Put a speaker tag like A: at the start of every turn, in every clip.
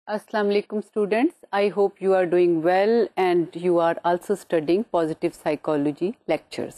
A: Assalamu alaikum students. I hope you are doing well and you are also studying positive psychology lectures.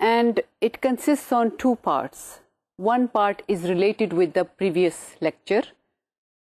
A: and it consists on two parts. One part is related with the previous lecture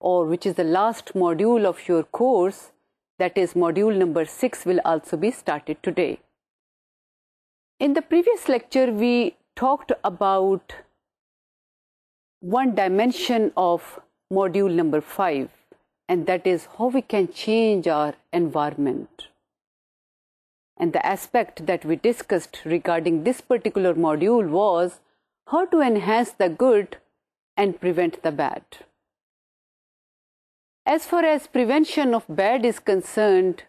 A: or which is the last module of your course, that is module number 6, will also be started today. In the previous lecture, we talked about one dimension of module number 5, and that is how we can change our environment. And the aspect that we discussed regarding this particular module was how to enhance the good and prevent the bad. As far as prevention of bad is concerned,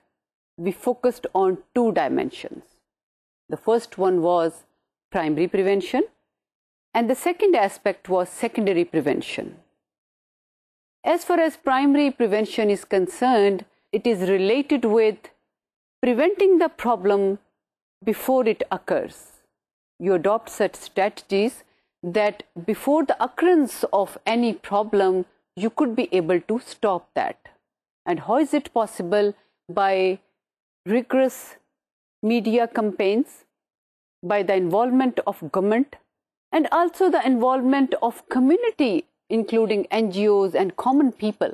A: we focused on two dimensions. The first one was primary prevention, and the second aspect was secondary prevention. As far as primary prevention is concerned, it is related with preventing the problem before it occurs. You adopt such strategies that before the occurrence of any problem, you could be able to stop that. And how is it possible? By rigorous media campaigns, by the involvement of government, and also the involvement of community, including NGOs and common people,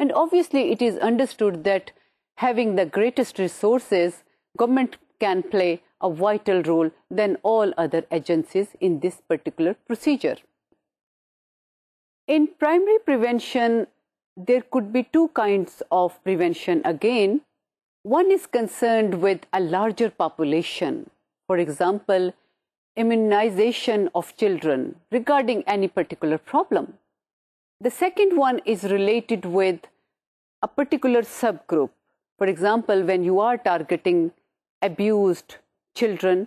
A: And obviously it is understood that having the greatest resources, government can play a vital role than all other agencies in this particular procedure. In primary prevention, there could be two kinds of prevention again. One is concerned with a larger population. For example, immunization of children regarding any particular problem. The second one is related with a particular subgroup. For example, when you are targeting abused children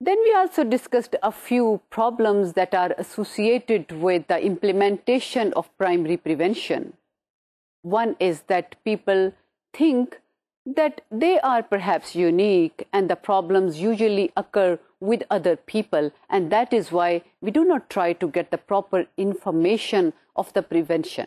A: Then we also discussed a few problems that are associated with the implementation of primary prevention. One is that people think that they are perhaps unique and the problems usually occur with other people, and that is why we do not try to get the proper information of the prevention.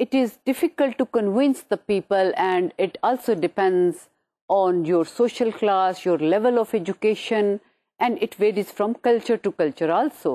A: it is difficult to convince the people, and it also depends on your social class, your level of education, and it varies from culture to culture also.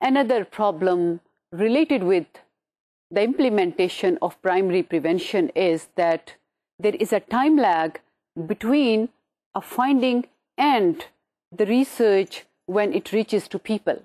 A: Another problem related with the implementation of primary prevention is that there is a time lag between a finding and the research when it reaches to people.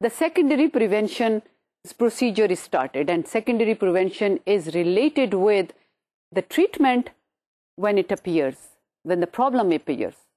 A: the secondary prevention procedure is started, and secondary prevention is related with the treatment when it appears, when the problem appears.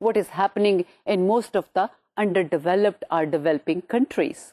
A: what is happening in most of the underdeveloped or developing countries.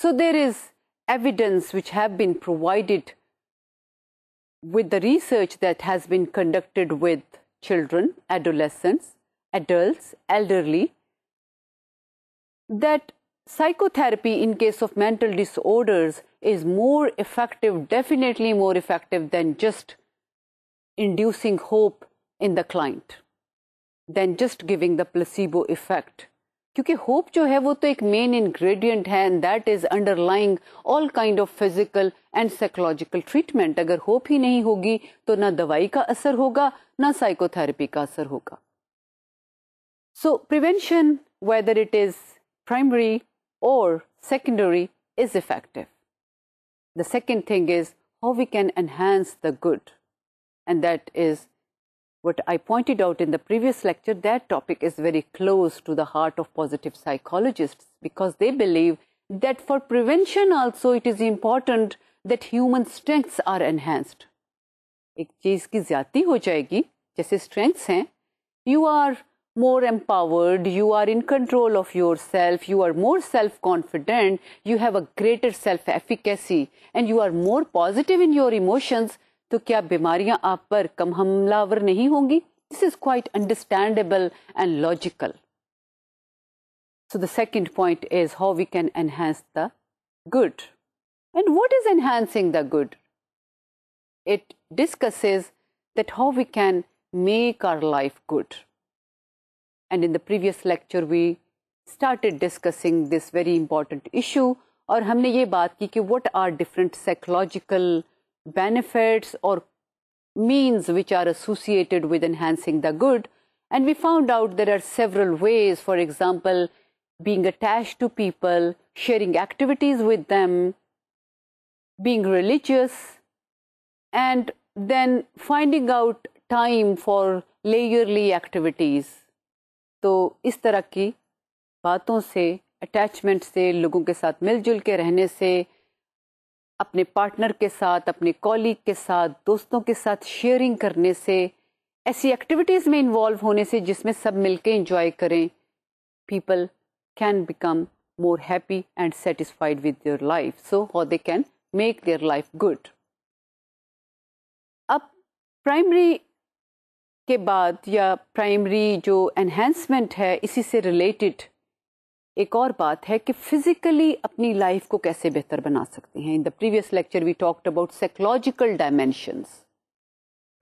A: So there is evidence which have been provided with the research that has been conducted with children, adolescents, adults, elderly, that psychotherapy in case of mental disorders is more effective, definitely more effective than just inducing hope in the client, than just giving the placebo effect. کیونکہ hope جو ہے وہ تو ایک main ingredient ہے and that is under lying all kind of physical and psychological treatment. اگر hope ہی نہیں ہوگی تو نہ دوائی کا اثر ہوگا نہ سائیکو تھراپی کا اثر ہوگا. So prevention whether it is primary اور secondary is effective. The second thing is how we can enhance the good, and that is what I pointed out in the previous lecture. That topic is very close to the heart of positive psychologists because they believe that for prevention also it is important that human strengths are enhanced. ایک چیز کی زیادتی ہو جائے گی جیسے strengths ہیں, you are more empowered, you are in control of yourself, you are more self-confident, you have a greater self-efficacy and you are more positive in your emotions. تو کیا بیماریاں آپ پر کم حملہ آور نہیں ہوں گی؟ This is quite understandable and logical. So the second point is how we can enhance the good. And what is enhancing the good? It discusses that how we can make our life good. And in the previous lecture we started discussing this very important issue اور ہم نے یہ بات کی کہ what are different psychological benefits or means which are associated with enhancing the good, and we found out there are several ways. For example, being attached to people, sharing activities with them, being religious, and then finding out time for layerly activities. تو اس طرح کی باتوں سے, attachment سے, لوگوں کے ساتھ مل جل کے رہنے سے, اپنے پارٹنر کے ساتھ, اپنے کولیگ کے ساتھ, دوستوں کے ساتھ شیئرنگ کرنے سے, ایسی ایکٹیویٹیز میں انوالو ہونے سے جس میں سب مل کے انجوائے کریں, people can become more happy and satisfied with their life. So how they can make their life good. اب پرائمری کے بعد یا پرائمری جو انہینسمنٹ ہے اسی سے ریلیٹڈ ایک اور بات ہے کہ فزیکلی اپنی لائف کو کیسے بہتر بنا سکتے ہیں. In the previous lecture we talked about psychological dimensions.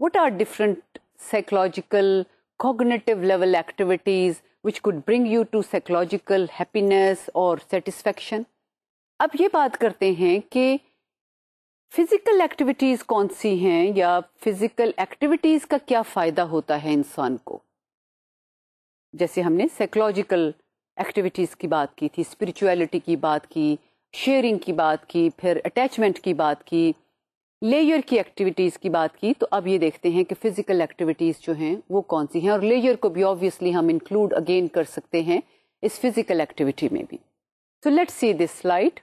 A: What are different psychological cognitive level activities which could bring you to psychological happiness or satisfaction. اب یہ بات کرتے ہیں کہ فزیکل ایکٹیویٹیز کون سی ہیں یا فزیکل ایکٹیویٹیز کا کیا فائدہ ہوتا ہے انسان کو. جیسے ہم نے سائیکولوجیکل ایکٹیویٹیز کی بات کی تھی, اسپرچویلٹی کی بات کی, شیئرنگ کی بات کی, پھر اٹیچمنٹ کی بات کی, لیئر کی ایکٹیویٹیز کی بات کی. تو اب یہ دیکھتے ہیں کہ فزیکل ایکٹیویٹیز جو ہیں وہ کون سی ہیں, اور لیئر کو بھی آبویسلی ہم انکلوڈ اگین کر سکتے ہیں اس فزیکل ایکٹیویٹی میں بھی. So let's see this slide.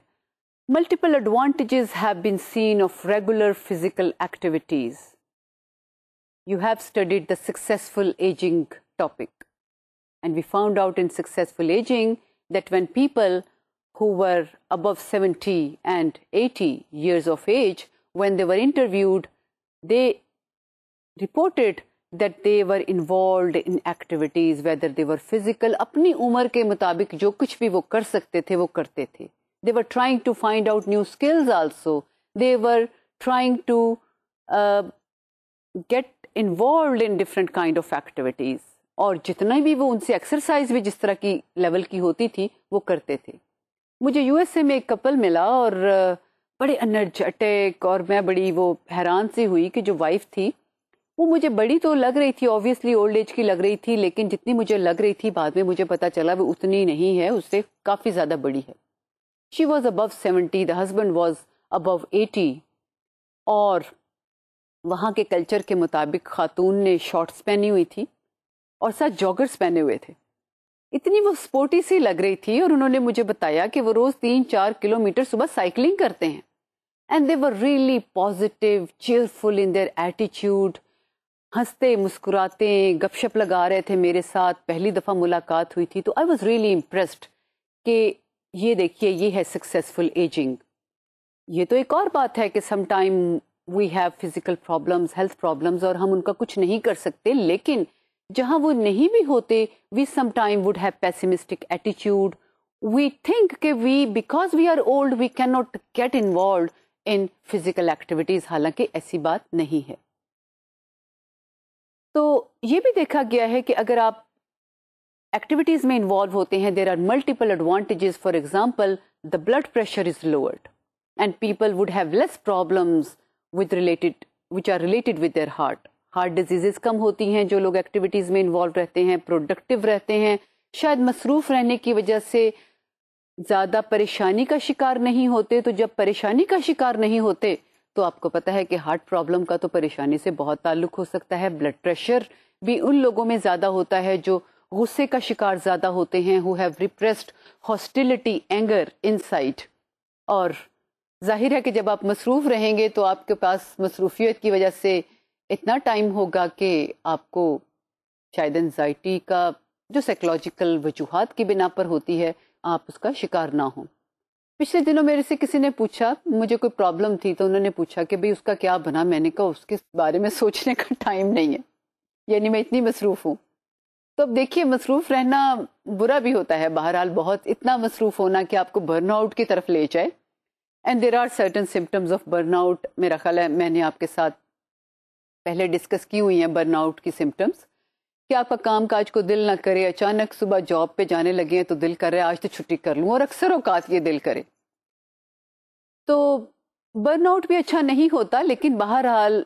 A: Multiple advantages have been seen of regular physical activities. You have studied the successful aging topic. And we found out in successful aging that when people who were above 70 and 80 years of age, when they were interviewed, they reported that they were involved in activities, whether they were physical, اپنی عمر کے مطابق جو کچھ بھی وہ کر سکتے تھے وہ کرتے تھے. They were trying to find out new skills also. They were trying to get involved in different kind of activities. اور جتنا بھی وہ ان سے ایکسرسائز بھی جس طرح کی لیول کی ہوتی تھی وہ کرتے تھے. مجھے یو ایس اے میں ایک کپل ملا اور بڑے انرجیٹک, اور میں بڑی وہ حیران سی ہوئی کہ جو وائف تھی وہ مجھے بڑی تو لگ رہی تھی, آبویسلی اولڈ ایج کی لگ رہی تھی, لیکن جتنی مجھے لگ رہی تھی بعد میں مجھے پتا چلا وہ اتنی نہیں ہے, اس سے کافی زیادہ بڑی ہے. She was above 70, the husband was above 80, اور وہاں کے کلچر کے مطابق خاتون نے شارٹس پہنی ہوئی تھی اور ساتھ جاگرز پہنے ہوئے تھے. اتنی وہ سپورٹی سی لگ رہی تھی, اور انہوں نے مجھے بتایا کہ وہ روز 3-4 کلومیٹر صبح سائیکلنگ کرتے ہیں. And they were really positive, cheerful in their ایٹیچیوڈ, ہنستے مسکراتے گپ شپ لگا رہے تھے میرے ساتھ. پہلی دفعہ ملاقات ہوئی تھی تو آئی واز ریئلی امپریسڈ کہ یہ دیکھیے یہ ہے سکسیزفل ایجنگ. یہ تو ایک اور بات ہے کہ some time we have physical problems, health problems, اور ہم ان کا کچھ نہیں کر سکتے, لیکن جہاں وہ نہیں بھی ہوتے we some time would have pessimistic attitude. We think کہ we because we are old we can not get involved in physical activities, حالانکہ ایسی بات نہیں ہے. تو یہ بھی دیکھا گیا ہے کہ اگر آپ ایکٹیویٹیز میں انوالو ہوتے ہیں, there are multiple advantages. For example, the blood pressure is lowered and people would have less problems which are related with their heart. Heart diseases کم ہوتی ہیں جو لوگ ایکٹیویٹیز میں انوالو رہتے ہیں, پروڈکٹیو رہتے ہیں, شاید مصروف رہنے کی وجہ سے زیادہ پریشانی کا شکار نہیں ہوتے. تو جب پریشانی کا شکار نہیں ہوتے تو آپ کو پتہ ہے کہ ہارٹ پرابلم کا تو پریشانی سے بہت تعلق ہو سکتا ہے. بلڈ پریشر بھی ان لوگوں میں زیادہ ہوتا ہے جو غصے کا شکار زیادہ ہوتے ہیں, who have repressed hostility, anger inside. اور ظاہر ہے کہ جب آپ مصروف رہیں گے تو آپ کے پاس مصروفیت کی وجہ سے اتنا ٹائم ہوگا کہ آپ کو شاید انزائٹی کا جو سائیکولوجیکل وجوہات کی بنا پر ہوتی ہے آپ اس کا شکار نہ ہوں. پچھلے دنوں میرے سے کسی نے پوچھا, مجھے کوئی پرابلم تھی تو انہوں نے پوچھا کہ بھئی اس کا کیا بنا. میں نے کہا اس کے بارے میں سوچنے کا ٹائم نہیں ہے, یعنی میں اتنی مصروف ہوں. تو اب دیکھیے مصروف رہنا برا بھی ہوتا ہے, بہرحال بہت اتنا مصروف ہونا کہ آپ کو برن آؤٹ کی طرف لے جائے. And there are certain symptoms of burnout. میرا خیال ہے میں نے آپ کے ساتھ پہلے ڈسکس کی ہوئی ہیں برن آؤٹ کی سمٹمز, کہ آپ کا کام کاج کو دل نہ کرے, اچانک صبح جاب پہ جانے لگے ہیں تو دل کر رہے آج تو چھٹی کر لوں, اور اکثر اوقات یہ دل کرے. تو برن آؤٹ بھی اچھا نہیں ہوتا, لیکن بہرحال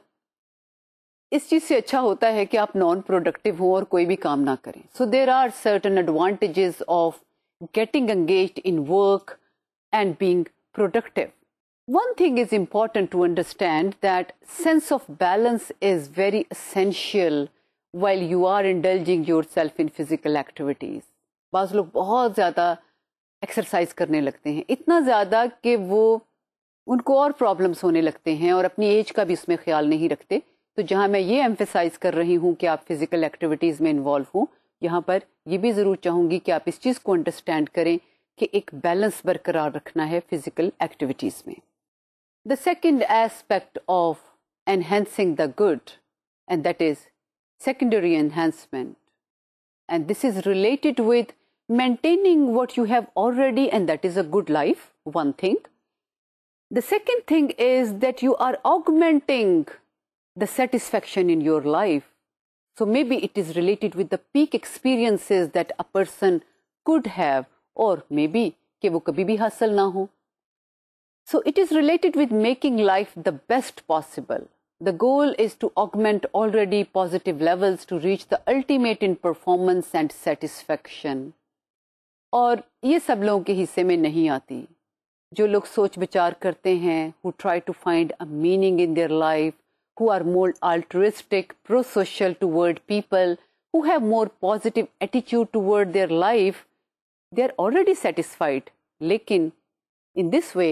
A: اس چیز سے اچھا ہوتا ہے کہ آپ نان پروڈکٹیو ہوں اور کوئی بھی کام نہ کریں. So there are certain advantages of getting engaged in work and being productive. One thing is important to understand that sense of balance is very essential while you are indulging yourself in physical activities. بعض لوگ بہت زیادہ exercise کرنے لگتے ہیں, اتنا زیادہ کہ وہ ان کو اور پرابلمس ہونے لگتے ہیں اور اپنی ایج کا بھی اس میں خیال نہیں رکھتے. تو جہاں میں یہ ایمفیسائز کر رہی ہوں کہ آپ فزیکل ایکٹیویٹیز میں انوالو ہوں, یہاں پر یہ بھی ضرور چاہوں گی کہ آپ اس چیز کو انڈرسٹینڈ کریں کہ ایک بیلنس برقرار رکھنا ہے فزیکل ایکٹیویٹیز میں. The second aspect of enhancing the good and that is secondary enhancement, and this is related with maintaining what you have already, and that is a good life, one thing. The second thing is that you are augmenting the satisfaction in your life. So maybe it is related with the peak experiences that a person could have, or maybe کہ وہ کبھی بھی حاصل نہ ہو. So it is related with making life the best possible. The goal is to augment already positive levels to reach the ultimate in performance and satisfaction. اور یہ سب لوگوں کے حصے میں نہیں آتی. جو لوگ سوچ بچار کرتے ہیں, who try to find a meaning in their life, who are more altruistic, pro-social toward people, who have more positive attitude toward their life, they are already satisfied. لیکن in this way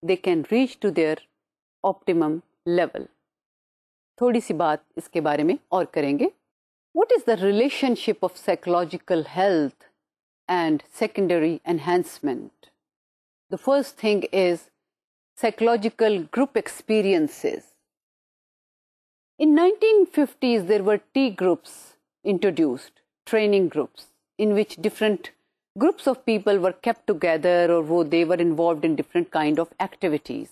A: they can reach to their optimum level. تھوڑی سی بات اس کے بارے میں اور کریں گے. What is the relationship of psychological health and secondary enhancement? The first thing is psychological group experiences. In 1950s, there were T groups introduced, training groups, in which different groups of people were kept together, or they were involved in different kind of activities.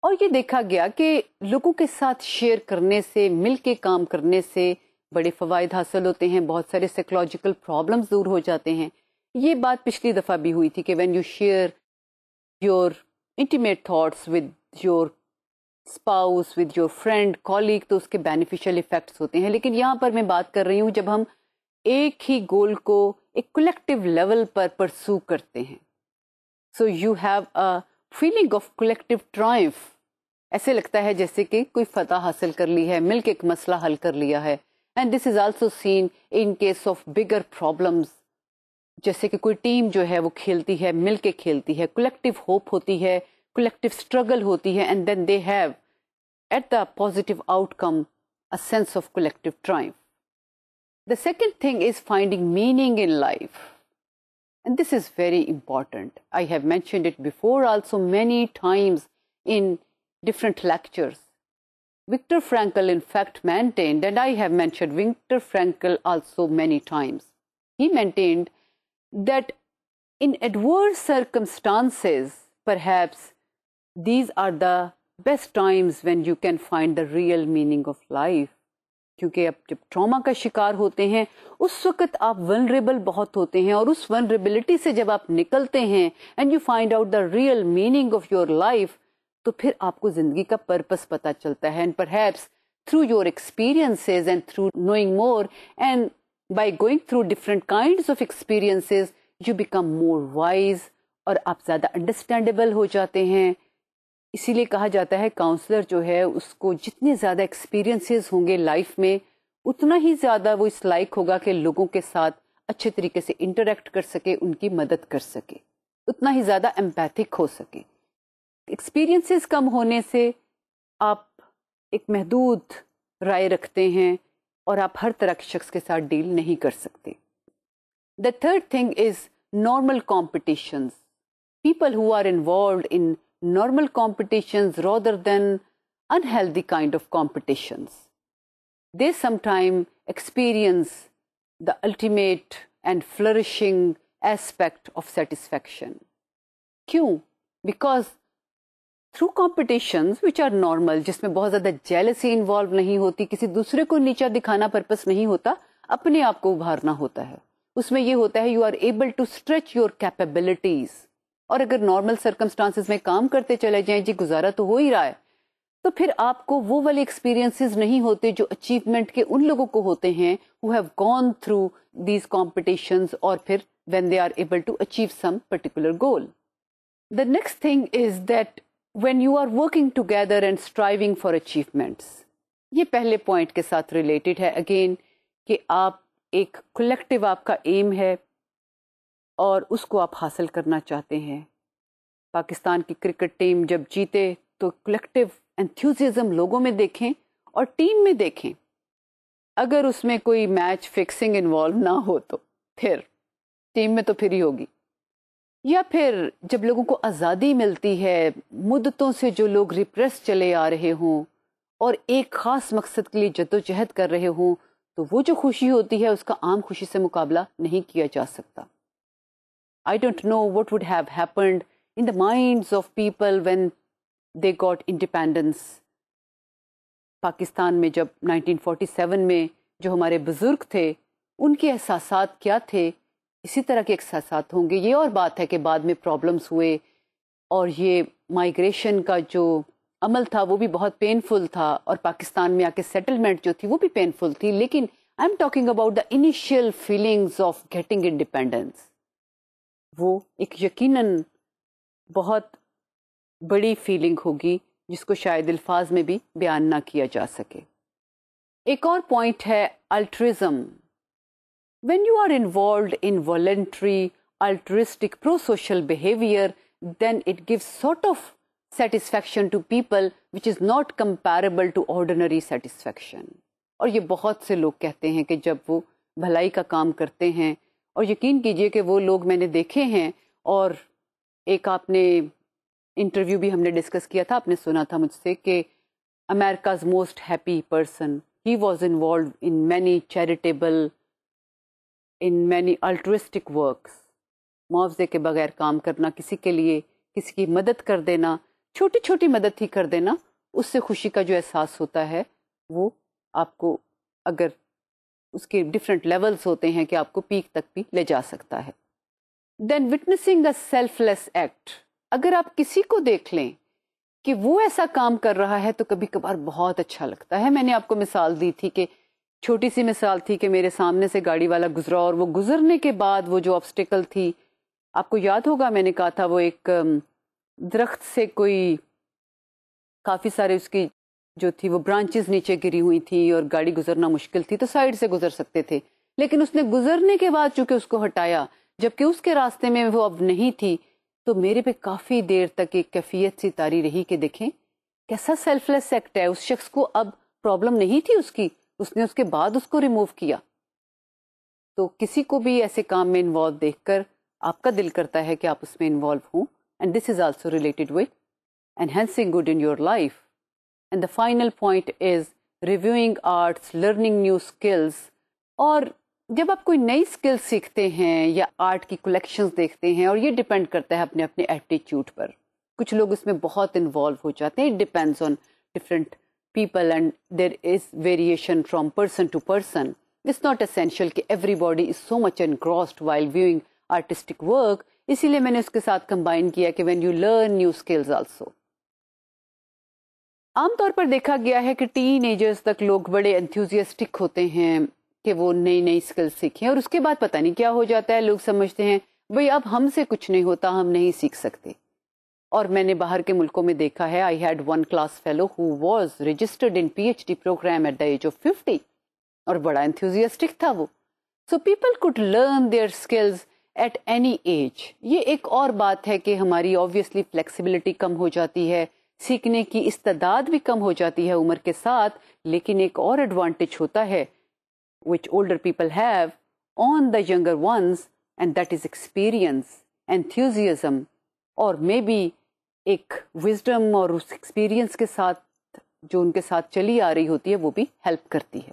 A: اور یہ دیکھا گیا کہ لوگوں کے ساتھ share کرنے سے, مل کے کام کرنے سے بڑے فوائد حاصل ہوتے ہیں, بہت سارے سائیکولوجیکل پرابلمز دور ہو جاتے ہیں. یہ بات پچھلی دفعہ بھی ہوئی تھی کہ when you share your intimate thoughts with your spouse, with your friend, colleague, تو اس کے beneficial effects ہوتے ہیں. لیکن یہاں پر میں بات کر رہی ہوں جب ہم ایک ہی گول کو ایک کولیکٹیو لیول پر پرسو کرتے ہیں. So you have a feeling of collective triumph. ایسے لگتا ہے جیسے کہ کوئی فتح حاصل کر لی ہے, مل کے ایک مسئلہ حل کر لیا ہے. And this is also seen in case of bigger problems. جیسے کہ کوئی ٹیم جو ہے وہ کھیلتی ہے, مل کے کھیلتی ہے, کولیکٹیو ہوپ ہوتی ہے, کولیکٹیو اسٹرگل ہوتی ہے, and then they have at the positive outcome a sense of collective triumph. The second thing is finding meaning in life. And this is very important. I have mentioned it before also many times in different lectures. Viktor Frankl in fact maintained, and I have mentioned Viktor Frankl also many times, he maintained that in adverse circumstances, perhaps these are the best times when you can find the real meaning of life. کیونکہ اب جب trauma کا شکار ہوتے ہیں اس وقت آپ vulnerable بہت ہوتے ہیں، اور اس ولنریبلٹی سے جب آپ نکلتے ہیں and you find out the real meaning of your life, تو پھر آپ کو زندگی کا پرپس پتہ چلتا ہے. And perhaps through your experiences and through knowing more and by going through different kinds of experiences you become more wise, اور آپ زیادہ انڈرسٹینڈیبل ہو جاتے ہیں. اسی لیے کہا جاتا ہے کاؤنسلر جو ہے اس کو جتنے زیادہ ایکسپیرینسز ہوں گے لائف میں اتنا ہی زیادہ وہ اس لائق ہوگا کہ لوگوں کے ساتھ اچھے طریقے سے انٹریکٹ کر سکے، ان کی مدد کر سکے، اتنا ہی زیادہ ایمپیتھک ہو سکے. ایکسپیرینسز کم ہونے سے آپ ایک محدود رائے رکھتے ہیں اور آپ ہر طرح کے شخص کے ساتھ ڈیل نہیں کر سکتے. The third thing is normal competitions. People who are involved in normal competitions rather than unhealthy kind of competitions, they sometimes experience the ultimate and flourishing aspect of satisfaction. کیوں؟ Because through competitions which are normal، جس میں بہت زیادہ jealousy involved نہیں ہوتی، کسی دوسرے کو نیچا دکھانا پرپس نہیں ہوتا، اپنے آپ کو ابھارنا ہوتا ہے، اس میں یہ ہوتا ہے you are able to stretch your capabilities. اور اگر نارمل سرکمسٹانسز میں کام کرتے چلے جائیں، جی گزارا تو ہو ہی رہا ہے، تو پھر آپ کو وہ والے ایکسپیرینسز نہیں ہوتے جو اچیومنٹ کے ان لوگوں کو ہوتے ہیں who have gone through these competitions، اور پھر when they are able to achieve some particular goal. The next thing is that when you are working together and striving for achievements، یہ پہلے پوائنٹ کے ساتھ ریلیٹڈ ہے again, کہ آپ ایک کلیکٹیو آپ کا ایم ہے اور اس کو آپ حاصل کرنا چاہتے ہیں. پاکستان کی کرکٹ ٹیم جب جیتے تو کلیکٹیو انتھوزیزم لوگوں میں دیکھیں اور ٹیم میں دیکھیں. اگر اس میں کوئی میچ فکسنگ انوالو نہ ہو تو پھر ٹیم میں تو پھر ہی ہوگی. یا پھر جب لوگوں کو آزادی ملتی ہے، مدتوں سے جو لوگ ریپریس چلے آ رہے ہوں اور ایک خاص مقصد کے لیے جدوجہد کر رہے ہوں، تو وہ جو خوشی ہوتی ہے اس کا عام خوشی سے مقابلہ نہیں کیا جا سکتا. I don't know what would have happened in the minds of people when they got independence. Pakistan میں جب 1947 میں جو ہمارے بزرگ تھے ان کے احساسات کیا تھے، اسی طرح کے احساسات ہوں گے. یہ اور بات ہے کہ بعد میں پرابلمس ہوئے اور یہ مائیگریشن کا جو عمل تھا وہ بھی بہت پینفل تھا، اور پاکستان میں آ کے سیٹلمنٹ جو تھی وہ بھی پینفل تھی. لیکن I am talking about the initial feelings of getting independence. وہ ایک یقیناً بہت بڑی فیلنگ ہوگی جس کو شاید الفاظ میں بھی بیان نہ کیا جا سکے. ایک اور پوائنٹ ہے altruism. When you are involved in voluntary altruistic pro social behaviour then it gives sort of satisfaction to people which is not comparable to ordinary satisfaction. اور یہ بہت سے لوگ کہتے ہیں کہ جب وہ بھلائی کا کام کرتے ہیں، اور یقین کیجئے کہ وہ لوگ میں نے دیکھے ہیں، اور ایک آپ نے انٹرویو بھی ہم نے ڈسکس کیا تھا، آپ نے سنا تھا مجھ سے کہ America's most happy person, he was involved in many charitable, in many altruistic works. معاوضے کے بغیر کام کرنا، کسی کے لیے کسی کی مدد کر دینا، چھوٹی چھوٹی مدد ہی کر دینا، اس سے خوشی کا جو احساس ہوتا ہے وہ آپ کو، اگر اس کے ڈفرینٹ لیولز ہوتے ہیں کہ آپ کو پیک تک بھی لے جا سکتا ہے. Then witnessing a selfless act. اگر آپ کسی کو دیکھ لیں کہ وہ ایسا کام کر رہا ہے تو کبھی کبھار بہت اچھا لگتا ہے. میں نے آپ کو مثال دی تھی کہ چھوٹی سی مثال تھی کہ میرے سامنے سے گاڑی والا گزرا، اور وہ گزرنے کے بعد وہ جو آبسٹیکل تھی، آپ کو یاد ہوگا میں نے کہا تھا وہ ایک درخت سے کوئی کافی سارے اس کی جو تھی وہ برانچز نیچے گری ہوئی تھی اور گاڑی گزرنا مشکل تھی، تو سائڈ سے گزر سکتے تھے. لیکن اس نے گزرنے کے بعد چونکہ اس کو ہٹایا، جبکہ اس کے راستے میں وہ اب نہیں تھی، تو میرے پہ کافی دیر تک ایک کیفیت سی طاری رہی کہ دیکھیں کیسا سیلف لیس ایکٹ ہے. اس شخص کو اب پرابلم نہیں تھی اس نے اس کے بعد اس کو ریموو کیا. تو کسی کو بھی ایسے کام میں انوالو دیکھ کر آپ کا دل کرتا ہے کہ آپ اس میں انوالو ہوں. And this is also related with enhancing good in your life. And the final point is reviewing arts, learning new skills. اور جب آپ کوئی نئی اسکل سیکھتے ہیں یا آرٹ کی کلیکشنز دیکھتے ہیں، اور یہ ڈپینڈ کرتا ہے اپنے اپنے ایٹیٹیوڈ پر. کچھ لوگ اس میں بہت انوالو ہو جاتے ہیں. It depends on different people and there is variation from person to person. It's not essential کہ everybody is so much engrossed while viewing artistic work. اسی لیے میں نے اس کے ساتھ کمبائن کیا کہ when you learn new skills also. عام طور پر دیکھا گیا ہے کہ ٹین ایجرز تک لوگ بڑے انتھوزیاسٹک ہوتے ہیں کہ وہ نئی نئی اسکل سیکھیں، اور اس کے بعد پتہ نہیں کیا ہو جاتا ہے. لوگ سمجھتے ہیں بھئی اب ہم سے کچھ نہیں ہوتا، ہم نہیں سیکھ سکتے. اور میں نے باہر کے ملکوں میں دیکھا ہے. I had one class fellow who was registered in PhD programme at the age of 50 اور بڑا انتھوزیاسٹک تھا وہ. So people could learn their skills at any age. یہ ایک اور بات ہے کہ ہماری آبویسلی فلیکسیبلٹی کم ہو جاتی ہے، سیکھنے کی استعداد بھی کم ہو جاتی ہے عمر کے ساتھ. لیکن ایک اور ایڈوانٹیج ہوتا ہے which older people have on the younger ones, and that is experience, enthusiasm, اور maybe ایک wisdom اور اس experience کے ساتھ جو ان کے ساتھ چلی آ رہی ہوتی ہے وہ بھی help کرتی ہے.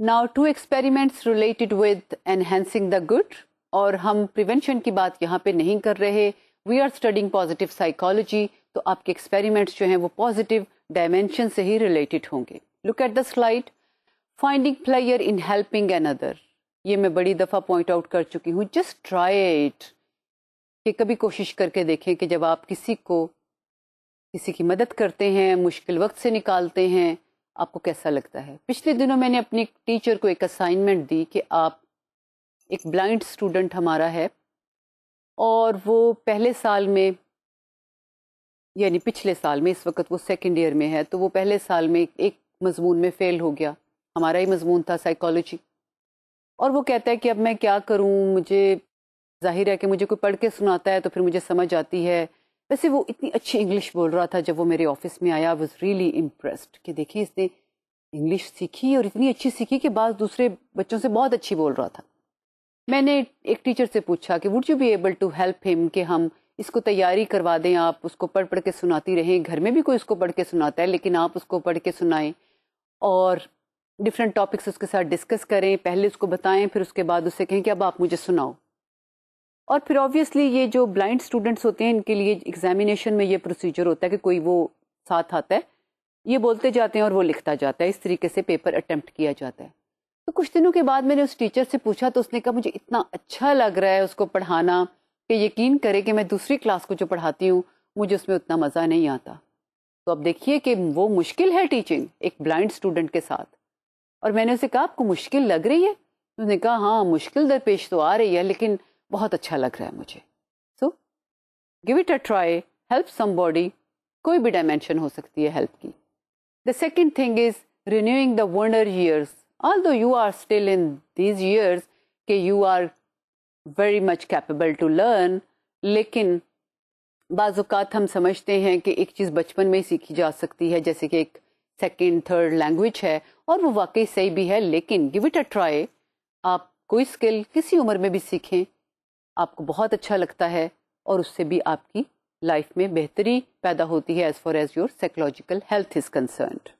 A: Now 2 experiments related with enhancing the good. اور ہم prevention کی بات یہاں پہ نہیں کر رہے. We are studying positive psychology. تو آپ کے experiments جو ہیں وہ positive dimension سے ہی related ہوں گے. Look at the slide. Finding pleasure in helping another. یہ میں بڑی دفعہ پوائنٹ آؤٹ کر چکی ہوں. Just try it. کہ کبھی کوشش کر کے دیکھیں کہ جب آپ کسی کی مدد کرتے ہیں، مشکل وقت سے نکالتے ہیں، آپ کو کیسا لگتا ہے. پچھلے دنوں میں نے اپنی ٹیچر کو ایک اسائنمنٹ دی کہ آپ، ایک بلائنڈ اسٹوڈنٹ ہمارا ہے اور وہ پہلے سال میں، یعنی پچھلے سال میں، اس وقت وہ سیکنڈ ایئر میں ہے، تو وہ پہلے سال میں ایک مضمون میں فیل ہو گیا. ہمارا ہی مضمون تھا سائیکالوجی. اور وہ کہتا ہے کہ اب میں کیا کروں، مجھے ظاہر ہے کہ مجھے کوئی پڑھ کے سناتا ہے تو پھر مجھے سمجھ آتی ہے. ویسے وہ اتنی اچھی انگلش بول رہا تھا جب وہ میرے آفس میں آیا. واز ریئلی امپریسڈ کہ دیکھیں اس نے انگلش سیکھی اور اتنی اچھی سیکھی کہ بعض دوسرے بچوں سے بہت اچھی بول رہا تھا. میں نے ایک ٹیچر سے پوچھا کہ would you be able to help ہم، کہ ہم اس کو تیاری کروا دیں، آپ اس کو پڑھ کے سناتی رہیں. گھر میں بھی کوئی اس کو پڑھ کے سناتا ہے لیکن آپ اس کو پڑھ کے سنائیں اور ڈفرینٹ ٹاپکس اس کے ساتھ ڈسکس کریں. پہلے اس کو بتائیں، پھر اس کے بعد اس سے کہیں کہ اب آپ مجھے سناؤ. اور پھر آبویسلی یہ جو بلائنڈ اسٹوڈنٹس ہوتے ہیں ان کے لیے ایگزامینیشن میں یہ پروسیجر ہوتا ہے کہ کوئی وہ ساتھ آتا ہے، یہ بولتے جاتے ہیں اور وہ لکھتا جاتا ہے. اس طریقے سے پیپر اٹیمپٹ کیا جاتا ہے. تو کچھ دنوں کے بعد میں نے اس ٹیچر سے پوچھا تو اس نے کہا مجھے اتنا اچھا لگ رہا ہے اس کو پڑھانا کہ یقین کرے کہ میں دوسری کلاس کو جو پڑھاتی ہوں مجھے اس میں اتنا مزہ نہیں آتا. تو اب دیکھیے کہ وہ مشکل ہے ٹیچنگ ایک بلائنڈ اسٹوڈنٹ کے ساتھ. اور میں نے اسے کہا آپ کو مشکل لگ رہی ہے؟ اس نے کہا ہاں مشکل درپیش تو آ رہی ہے لیکن بہت اچھا لگ رہا ہے مجھے. So give it a try, help somebody. کوئی بھی ڈائمینشن ہو سکتی ہے ہیلپ کی. The second thing is renewing the wonder years. although you are still in these years کہ you are very much capable to learn، لیکن بعض اوقات ہم سمجھتے ہیں کہ ایک چیز بچپن میں ہی سیکھی جا سکتی ہے، جیسے کہ ایک سیکنڈ تھرڈ لینگویج ہے، اور وہ واقعی صحیح بھی ہے. لیکن give it a try. آپ کوئی اسکل کسی عمر میں بھی سیکھیں، آپ کو بہت اچھا لگتا ہے اور اس سے بھی آپ کی لائف میں بہتری پیدا ہوتی ہے as far as your psychological health is concerned.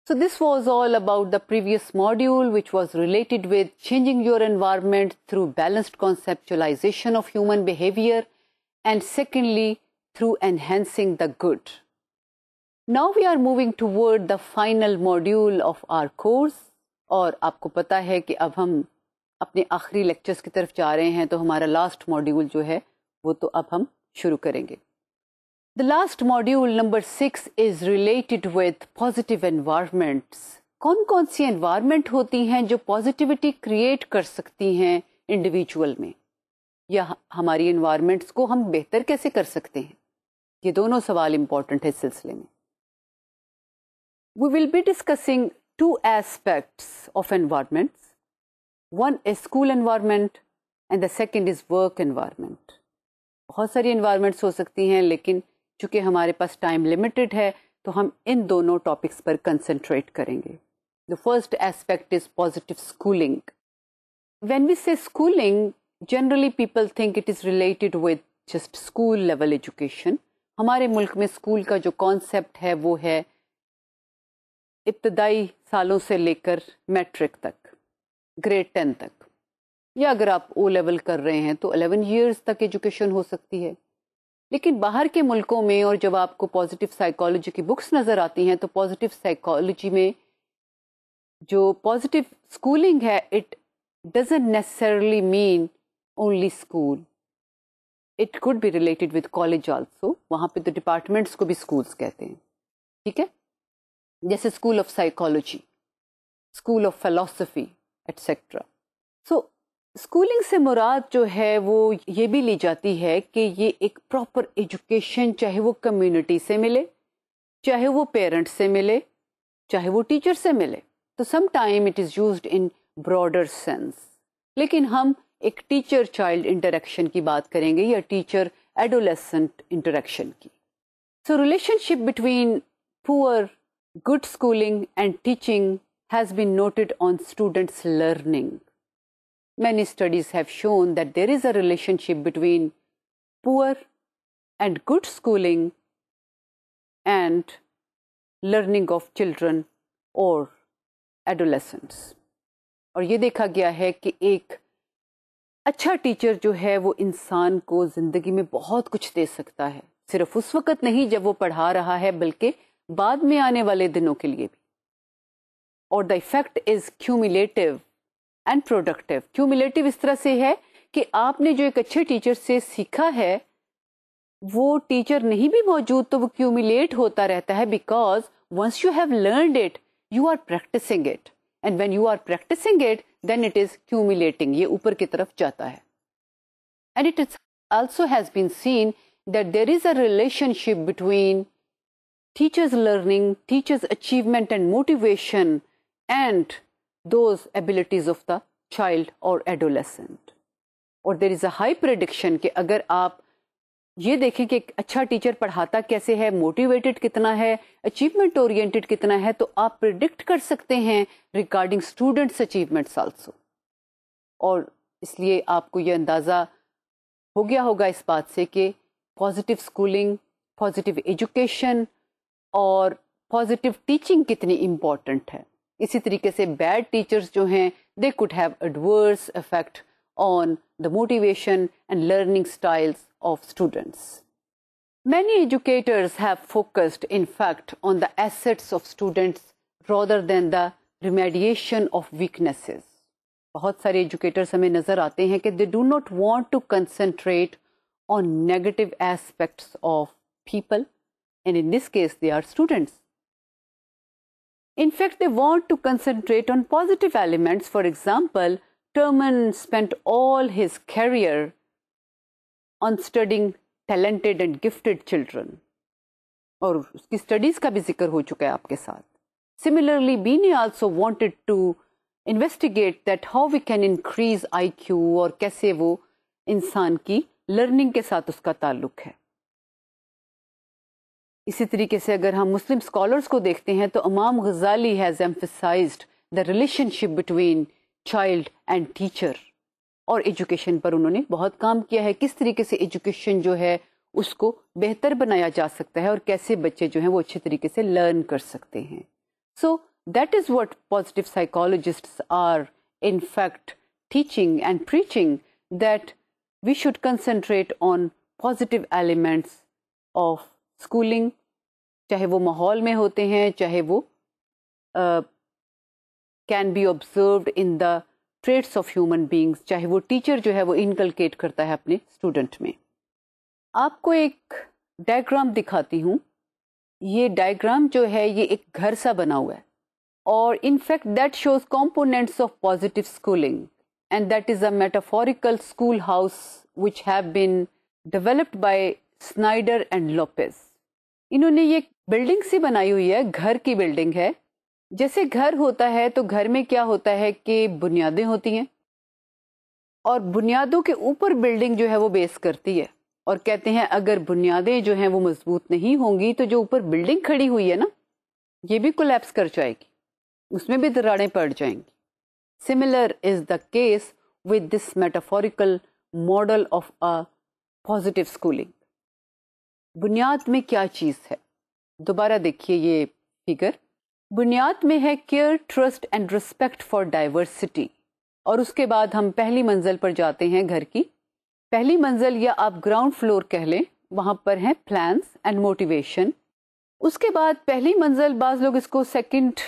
A: So this was all about the previous module, which was related with changing your environment through balanced conceptualization of human behavior, and secondly, through enhancing the good. Now we are moving toward the final module of our course. اور آپ کو پتا ہے کہ اب ہم اپنے آخری لیکچرز کی طرف جا رہے ہیں، تو ہمارا لاسٹ ماڈیول جو ہے وہ تو اب ہم شروع کریں گے. The last module number 6 is related with positive environments. کون کون سی environment ہوتی ہیں جو positivity create کر سکتی ہیں انڈیویجول میں، یا ہماری environments کو ہم بہتر کیسے کر سکتے ہیں؟ یہ دونوں سوال امپورٹنٹ ہے اس سلسلے میں. We will be discussing 2 aspects of environments. One is school environment and the second is work environment. بہت ساری environments ہو سکتی ہیں، لیکن چونکہ ہمارے پاس ٹائم لمیٹڈ ہے تو ہم ان دونوں ٹاپکس پر کنسنٹریٹ کریں گے. The first aspect is positive schooling. When we say schooling, generally people think it is related with just school level education. ہمارے ملک میں اسکول کا جو کانسیپٹ ہے وہ ہے ابتدائی سالوں سے لے کر میٹرک تک، گریڈ 10 تک، یا اگر آپ او لیول کر رہے ہیں تو 11 ایئرس تک ایجوکیشن ہو سکتی ہے. لیکن باہر کے ملکوں میں، اور جب آپ کو پازیٹیو سائیکالوجی کی بکس نظر آتی ہیں تو پازیٹیو سائیکالوجی میں جو پازیٹیو اسکولنگ ہے it doesn't necessarily mean only school, it could be related with college also. وہاں پہ تو ڈپارٹمنٹس کو بھی اسکولس کہتے ہیں، ٹھیک ہے، جیسے school of psychology, school of philosophy etcetera. So schooling سے مراد جو ہے وہ یہ بھی لی جاتی ہے کہ یہ ایک پراپر ایجوکیشن، چاہے وہ کمیونٹی سے ملے، چاہے وہ پیرنٹس سے ملے، چاہے وہ ٹیچر سے ملے. تو some time it is used in broader sense. لیکن ہم ایک ٹیچر چائلڈ انٹریکشن کی بات کریں گے یا ٹیچر ایڈولیسنٹ انٹریکشن کی. سو ریلیشن شپ بٹوین پور good schooling and teaching has been noted on students' learning. Many studies have shown that there is a relationship between poor and good schooling and learning of children or adolescents. اور یہ دیکھا گیا ہے کہ ایک اچھا teacher جو ہے وہ انسان کو زندگی میں بہت کچھ دے سکتا ہے، صرف اس وقت نہیں جب وہ پڑھا رہا ہے بلکہ بعد میں آنے والے دنوں کے لیے بھی. اور the effect is cumulative and productive. Cumulative اس طرح سے ہے کہ آپ نے جو ایک اچھے ٹیچر سے سیکھا ہے وہ ٹیچر نہیں بھی موجود تو وہ کیومولیٹ ہوتا رہتا ہے، because once you have learned it you are practicing it, and when you are practicing it then it is cumulating, یہ اوپر کی طرف جاتا ہے. And it also has been seen that there is a relationship between teachers' learning, teachers' achievement and motivation, and those abilities of the child or adolescent. اور there is a high prediction کہ اگر آپ یہ دیکھیں کہ ایک اچھا teacher پڑھاتا کیسے ہے، موٹیویٹڈ کتنا ہے، اچیومنٹ اورینٹڈ کتنا ہے، تو آپ پریڈکٹ کر سکتے ہیں ریگارڈنگ اسٹوڈنٹس اچیومنٹس آلسو. اور اس لیے آپ کو یہ اندازہ ہو گیا ہوگا اس بات سے کہ پازیٹیو اسکولنگ، پازیٹیو ایجوکیشن اور پازیٹیو ٹیچنگ کتنی امپورٹنٹ ہے. اسی طریقے سے بیڈ ٹیچرز جو ہیں they could have adverse effect on the motivation and learning styles of students. Many educators have focused in fact on the assets of students rather than the remediation of weaknesses. بہت سارے educators ہمیں نظر آتے ہیں کہ they do not want to concentrate on negative aspects of people. And in this case, they are students. In fact, they want to concentrate on positive elements. For example, Terman spent all his career on studying talented and gifted children. اور اس کی studies کا بھی ذکر ہو چکا ہے آپ کے ساتھ. Similarly, Binet also wanted to investigate that how we can increase IQ اور کیسے وہ انسان کی لرننگ کے ساتھ اس کا تعلق ہے. اسی طریقے سے اگر ہم مسلم اسکالرس کو دیکھتے ہیں تو Imam Ghazali has emphasized the relationship between child and teacher. اور ایجوکیشن پر انہوں نے بہت کام کیا ہے، کس طریقے سے ایجوکیشن جو ہے اس کو بہتر بنایا جا سکتا ہے اور کیسے بچے جو ہیں وہ اچھے طریقے سے لرن کر سکتے ہیں. So that is what positive psychologists are in fact teaching and preaching, that we should concentrate on positive elements of schooling, چاہے وہ ماحول میں ہوتے ہیں، چاہے وہ can be observed in the traits of human beings, چاہے وہ ٹیچر جو ہے وہ انکلکیٹ کرتا ہے اپنے اسٹوڈنٹ میں. آپ کو ایک ڈائیگرام دکھاتی ہوں. یہ ڈائیگرام جو ہے یہ ایک گھر سا بنا ہوا ہے، اور in fact that shows components of positive schooling, and that is a metaphorical school house which have been developed by Snyder and Lopez. انہوں نے یہ بلڈنگ سی بنائی ہوئی ہے، گھر کی بلڈنگ ہے. جیسے گھر ہوتا ہے تو گھر میں کیا ہوتا ہے کہ بنیادیں ہوتی ہیں، اور بنیادوں کے اوپر بلڈنگ جو ہے وہ بیس کرتی ہے. اور کہتے ہیں اگر بنیادیں جو ہیں وہ مضبوط نہیں ہوں گی تو جو اوپر بلڈنگ کھڑی ہوئی ہے نا یہ بھی کولیپس کر جائے گی، اس میں بھی دراڑیں پڑ جائیں گی. Similar is the case with this metaphorical model of a positive schooling. بنیاد میں کیا چیز ہے؟ دوبارہ دیکھیے یہ فگر. بنیاد میں ہے care, trust and respect for diversity. اور اس کے بعد ہم پہلی منزل پر جاتے ہیں گھر کی. پہلی منزل یا آپ گراؤنڈ فلور کہہ لیں، وہاں پر ہیں پلانس اینڈ موٹیویشن. اس کے بعد پہلی منزل، بعض لوگ اس کو سیکنڈ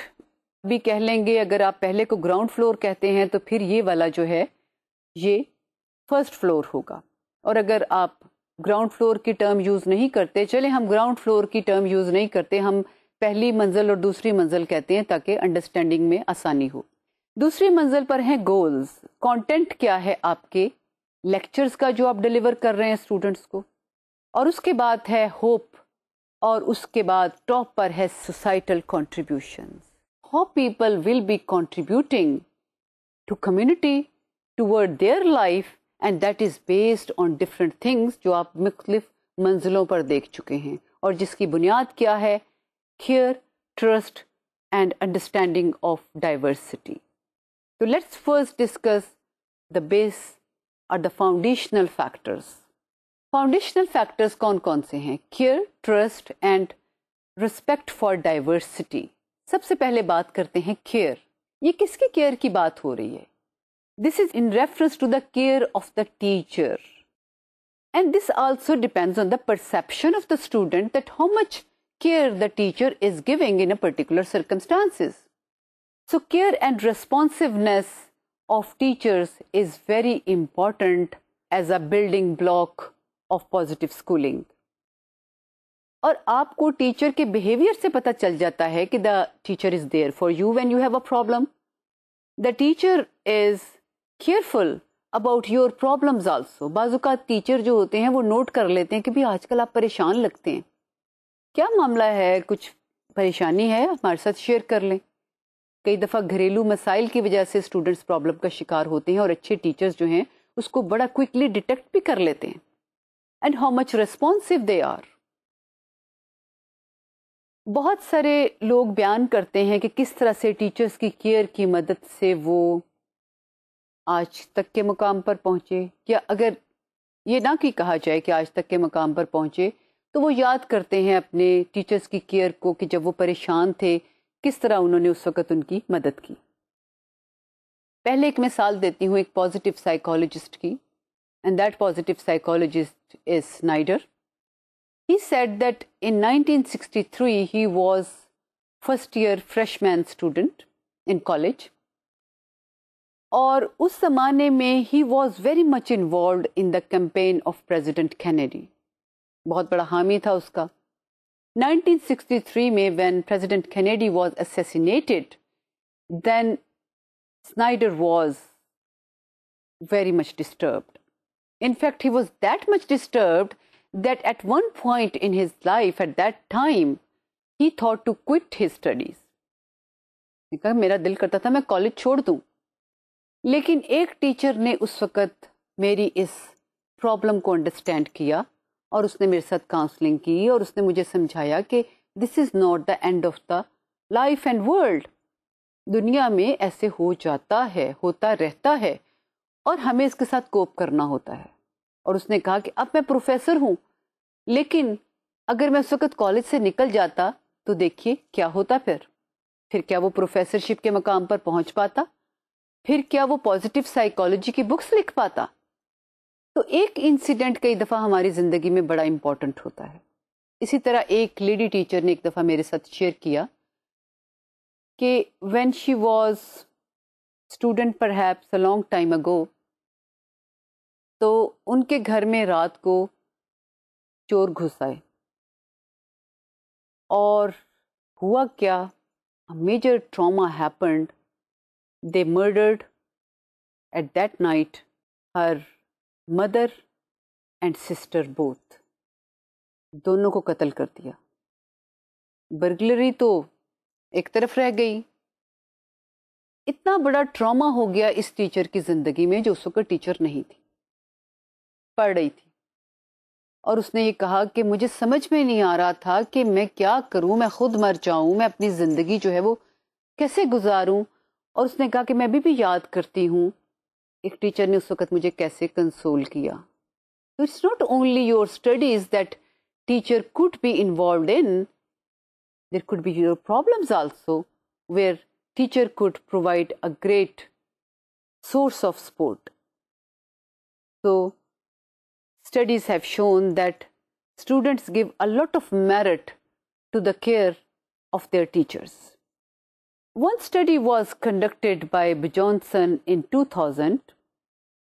A: بھی کہہ لیں گے. اگر آپ پہلے کو گراؤنڈ فلور کہتے ہیں تو پھر یہ والا جو ہے یہ فرسٹ فلور ہوگا. اور اگر آپ گراؤنڈ فلور کی ٹرم یوز نہیں کرتے، چلیں ہم گراؤنڈ فلور کی ٹرم یوز نہیں کرتے، ہم پہلی منزل اور دوسری منزل کہتے ہیں تاکہ انڈرسٹینڈنگ میں آسانی ہو. دوسری منزل پر ہیں گولز. کانٹینٹ کیا ہے آپ کے لیکچرز کا جو آپ ڈیلیور کر رہے ہیں اسٹوڈنٹس کو. اور اس کے بعد ہے ہوپ. اور اس کے بعد ٹاپ پر ہے societal contributions. How people will be contributing to community toward their life, and that is based on different things جو آپ مختلف منزلوں پر دیکھ چکے ہیں، اور جس کی بنیاد کیا ہے؟ Care, trust and understanding of diversity. تو let's first discuss the base اور the foundational factors. Foundational factors کون کون سے ہیں؟ Care, trust and respect for diversity. سب سے پہلے بات کرتے ہیں کیئر. یہ کس کی کیئر کی بات ہو رہی ہے؟ This is in reference to the care of the teacher. And this also depends on the perception of the student that how much care the teacher is giving in a particular circumstances. So care and responsiveness of teachers is very important as a building block of positive schooling. اور آپ کو teacher کے behaviour سے پتہ چل جاتا ہے کہ the teacher is there for you when you have a problem. The teacher is careful about your problems also. بعض اوقات ٹیچر جو ہوتے ہیں وہ نوٹ کر لیتے ہیں کہ بھی آج کل آپ پریشان لگتے ہیں، کیا معاملہ ہے، کچھ پریشانی ہے، ہمارے ساتھ شیئر کر لیں. کئی دفعہ گھریلو مسائل کی وجہ سے اسٹوڈنٹس پرابلم کا شکار ہوتے ہیں، اور اچھے ٹیچرز جو ہیں اس کو بڑا کوئکلی ڈیٹیکٹ بھی کر لیتے ہیں. And how much responsive they are. بہت سارے لوگ بیان کرتے ہیں کہ کس طرح سے ٹیچرز کی کیئر کی مدد سے وہ آج تک کے مقام پر پہنچے، یا اگر یہ نہ کہ کہا جائے کہ آج تک کے مقام پر پہنچے تو وہ یاد کرتے ہیں اپنے ٹیچرز کی کیئر کو کہ جب وہ پریشان تھے کس طرح انہوں نے اس وقت ان کی مدد کی. پہلے ایک مثال دیتی ہوں ایک پازیٹیو سائیکالوجسٹ کی، and that positive psychologist is Snyder. He said that in 1963 he was first year freshman student in college. اور اس زمانے میں he was very much involved in the campaign of President Kennedy. بہت بڑا حامی تھا اس کا. 1963 میں when President Kennedy was assassinated, then Snyder was very much disturbed. In fact, he was that much disturbed that at one point in his life, at that time, he thought to quit his studies. کہا میرا دل کرتا تھا میں college چھوڑ دوں، لیکن ایک ٹیچر نے اس وقت میری اس پرابلم کو انڈرسٹینڈ کیا، اور اس نے میرے ساتھ کاؤنسلنگ کی، اور اس نے مجھے سمجھایا کہ this is not the end of the life and world. دنیا میں ایسے ہو جاتا ہے، ہوتا رہتا ہے، اور ہمیں اس کے ساتھ کوپ کرنا ہوتا ہے. اور اس نے کہا کہ اب میں پروفیسر ہوں، لیکن اگر میں اس وقت کالج سے نکل جاتا تو دیکھیے کیا ہوتا. پھر کیا وہ پروفیسرشپ کے مقام پر پہنچ پاتا؟ پھر کیا وہ پازیٹیو سائیکالوجی کی بکس لکھ پاتا؟ تو ایک انسیڈنٹ کئی دفعہ ہماری زندگی میں بڑا امپورٹنٹ ہوتا ہے. اسی طرح ایک لیڈی ٹیچر نے ایک دفعہ میرے ساتھ شیئر کیا کہ when she was student perhaps a long time ago, تو ان کے گھر میں رات کو چور گھس آئے، اور ہوا کیا، major trauma happened. They murdered at that night her mother and sister both. دونوں کو قتل کر دیا. برگلری تو ایک طرف رہ گئی. اتنا بڑا ٹراما ہو گیا اس ٹیچر کی زندگی میں جو اس وقت ٹیچر نہیں تھی، پڑھ رہی تھی. اور اس نے یہ کہا کہ مجھے سمجھ میں نہیں آ رہا تھا کہ میں کیا کروں، میں خود مر جاؤں، میں اپنی زندگی جو ہے وہ کیسے گزاروں. اور اس نے کہا کہ میں بھی یاد کرتی ہوں ایک ٹیچر نے اس وقت مجھے کیسے کنسول کیا. So it's not only your studies that teacher could be involved in, there could be your problems also where teacher could provide a great source of support. So studies have shown that students give a lot of merit to the care of their teachers. One study was conducted by Johnson in 2000.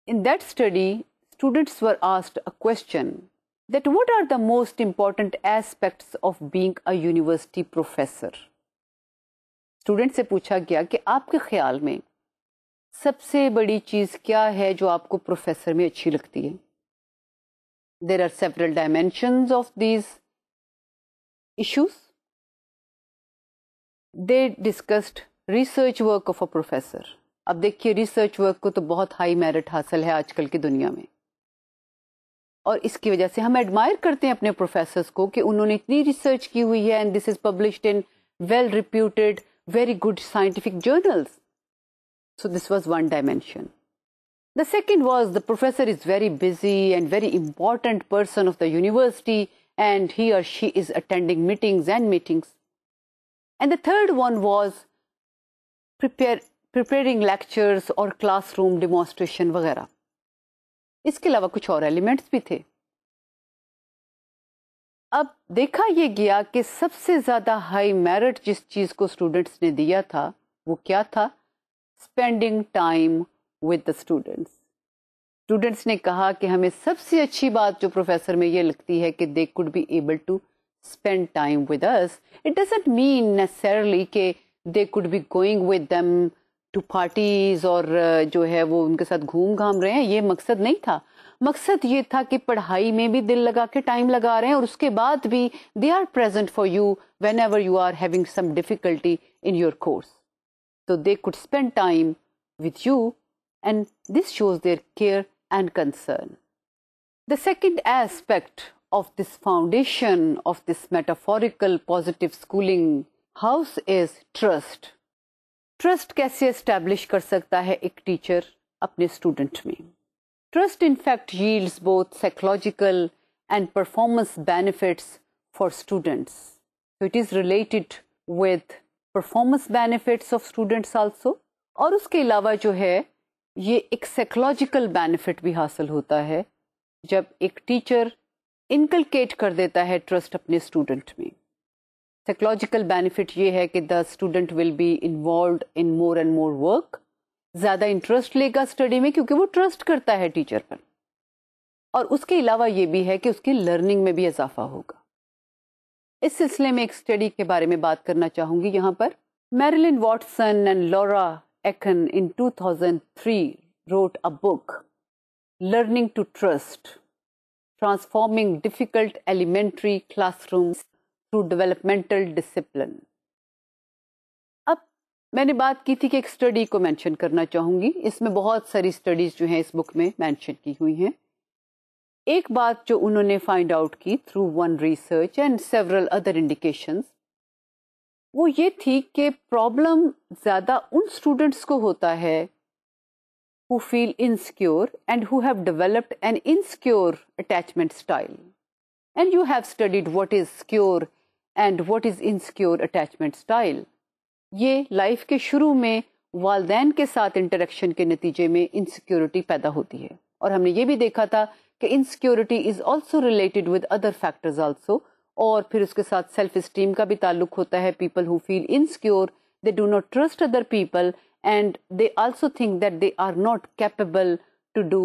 A: In that study, students were asked a question that what are the most important aspects of being a university professor? Students سے پوچھا گیا کہ آپ کے خیال میں سب سے بڑی چیز کیا ہے جو آپ کو پروفیسر میں اچھی لگتی ہے. There are several dimensions of these issues. They discussed research work of a professor. اب دیکھیے ریسرچ ورک کو تو بہت ہائی میرٹ حاصل ہے آج کل کی دنیا میں, اور اس کی وجہ سے ہم ایڈمائر کرتے ہیں اپنے پروفیسرز کو کہ انہوں نے اتنی ریسرچ کی ہوئی ہے and this is published in well reputed very good scientific journals. So this was one dimension. The second was the professor is very busy and very important person of the university and he or she is attending meetings and meetings. And the third one was preparing lectures or classroom demonstration وغیرہ. اس کے علاوہ کچھ اور elements بھی تھے. اب دیکھا یہ گیا کہ سب سے زیادہ ہائی میرٹ جس چیز کو اسٹوڈنٹس نے دیا تھا وہ کیا تھا؟ Spending time with the students. Students نے کہا کہ ہمیں سب سے اچھی بات جو پروفیسر میں یہ لگتی ہے کہ they could be able to spend time with us. It doesn't mean necessarily کہ they could be going with them to parties اور جو ہے وہ ان کے ساتھ گھوم گھام رہے ہیں, یہ مقصد نہیں تھا. مقصد یہ تھا کہ پڑھائی میں بھی دل لگا کے ٹائم لگا رہے ہیں اور اس کے بعد بھی they are present for you whenever you are having some difficulty in your course. So they could spend time with you and this shows their care and concern. The second aspect of this foundation of this metaphorical positive schooling house is trust. Trust کیسے establish کر سکتا ہے ایک teacher اپنے student میں؟ Trust in fact yields both psychological and performance benefits for students. So it is related with performance benefits of students also. اور اس کے علاوہ جو ہے یہ ایک سائیکولوجیکل بینیفٹ بھی حاصل ہوتا ہے جب ایک ٹیچر انکلکیٹ کر دیتا ہے ٹرسٹ اپنے اسٹوڈنٹ میں. سائیکولوجیکل بینیفٹ یہ ہے کہ the student will be involved in more and more work, زیادہ انٹرسٹ لے گا اسٹڈی میں کیونکہ وہ ٹرسٹ کرتا ہے ٹیچر پر, اور اس کے علاوہ یہ بھی ہے کہ اس کی لرننگ میں بھی اضافہ ہوگا. اس سلسلے میں ایک اسٹڈی کے بارے میں بات کرنا چاہوں گی یہاں پر. Marilyn Watson and Laura Aiken in 2003 wrote a book, Learning to Trust, Transforming Difficult Elementary Classrooms Through Developmental Discipline. اب میں نے بات کی تھی کہ ایک اسٹڈی کو مینشن کرنا چاہوں گی. اس میں بہت ساری اسٹڈیز جو ہیں اس بک میں مینشن کی ہوئی ہیں. ایک بات جو انہوں نے فائنڈ آؤٹ کی through one research and several other indications, وہ یہ تھی کہ پرابلم زیادہ ان اسٹوڈنٹس کو ہوتا ہے who feel insecure and who have developed an insecure attachment style. And you have studied what is secure and what is insecure attachment style. یہ life کے شروع میں والدین کے ساتھ انٹریکشن کے نتیجے میں انسیکیورٹی پیدا ہوتی ہے, اور ہم نے یہ بھی دیکھا تھا کہ insecurity is also related with other factors also, اور پھر اس کے ساتھ سیلف اسٹیم کا بھی تعلق ہوتا ہے. People who feel insecure, they do not trust other people and they also think that they are not capable to do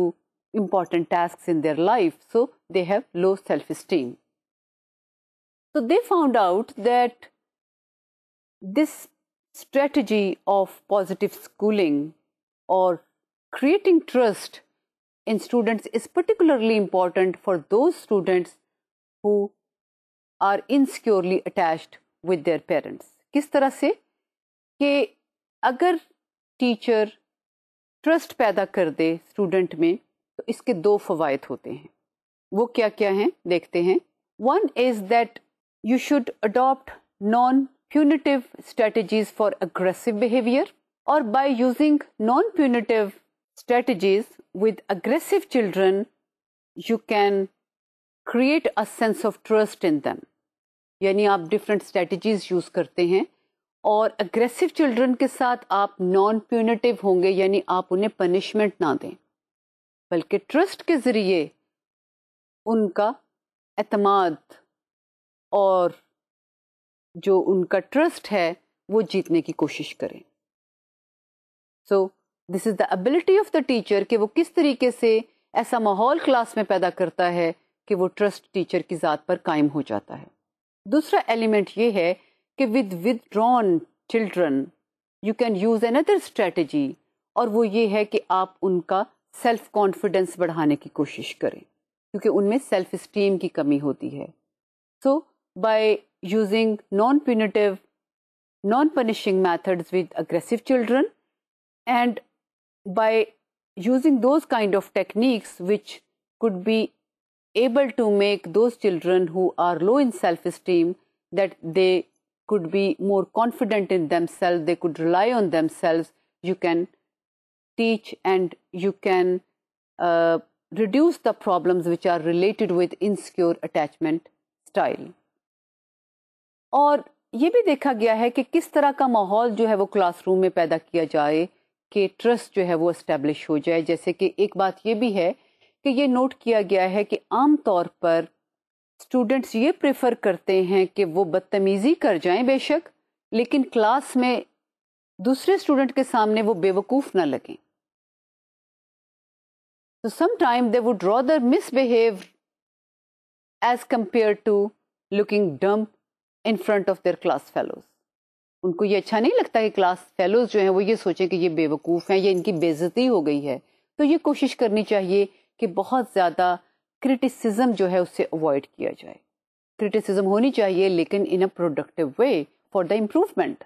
A: important tasks in their life, so they have low self-esteem. So they found out that this strategy of positive schooling or creating trust in students is particularly important for those students who are insecurely attached with their parents. کس طرح سے کہ اگر teacher trust پیدا کر دے student میں تو اس کے دو فوائد ہوتے ہیں. وہ کیا کیا ہیں دیکھتے ہیں. One is that you should adapt non punitive strategies for aggressive behaviour, اور by using non punitive strategies. With aggressive children, you can create a sense of trust in them. یعنی آپ ڈفرینٹ اسٹریٹجیز یوز کرتے ہیں اور aggressive children کے ساتھ آپ naan punitive ہوں گے، یعنی آپ انہیں پنشمنٹ نہ دیں بلکہ ٹرسٹ کے ذریعے ان کا اعتماد اور جو ان کا ٹرسٹ ہے وہ جیتنے کی کوشش کریں. So this is the ability of the teacher کہ وہ کس طریقے سے ایسا ماحول کلاس میں پیدا کرتا ہے کہ وہ ٹرسٹ ٹیچر کی ذات پر قائم ہو جاتا ہے. دوسرا ایلیمنٹ یہ ہے کہ withdrawn children you can use another strategy، اور وہ یہ ہے کہ آپ ان کا سیلف کانفیڈنس بڑھانے کی کوشش کریں کیونکہ ان میں سیلف اسٹیم کی کمی ہوتی ہے. So by using non punitive naan punishing methods with aggressive children and by using those kind of techniques which could be able to make those children who are low in self-esteem that they could be more confident in themselves, they could rely on themselves. You can teach and you can reduce the problems which are related with insecure attachment style. اور یہ بھی دیکھا گیا ہے کہ کس طرح کا ماحول جو ہے وہ کلاس روم میں پیدا کیا جائے کہ ٹرسٹ جو ہے وہ اسٹیبلش ہو جائے. جیسے کہ ایک بات یہ بھی ہے کہ یہ نوٹ کیا گیا ہے کہ عام طور پر اسٹوڈنٹس یہ پریفر کرتے ہیں کہ وہ بدتمیزی کر جائیں بے شک، لیکن کلاس میں دوسرے اسٹوڈنٹ کے سامنے وہ بے وقوف نہ لگیں. So sometimes they would rather misbehave as compared to looking dumb in front of their class fellows. ان کو یہ اچھا نہیں لگتا کہ کلاس فیلوز جو ہیں وہ یہ سوچیں کہ یہ بے وقوف ہیں یا ان کی بے عزتی ہو گئی ہے. تو یہ کوشش کرنی چاہیے کہ بہت زیادہ کرٹیسزم جو ہے اس سے اوائڈ کیا جائے. کرٹیسزم ہونی چاہیے لیکن in a productive way for the improvement,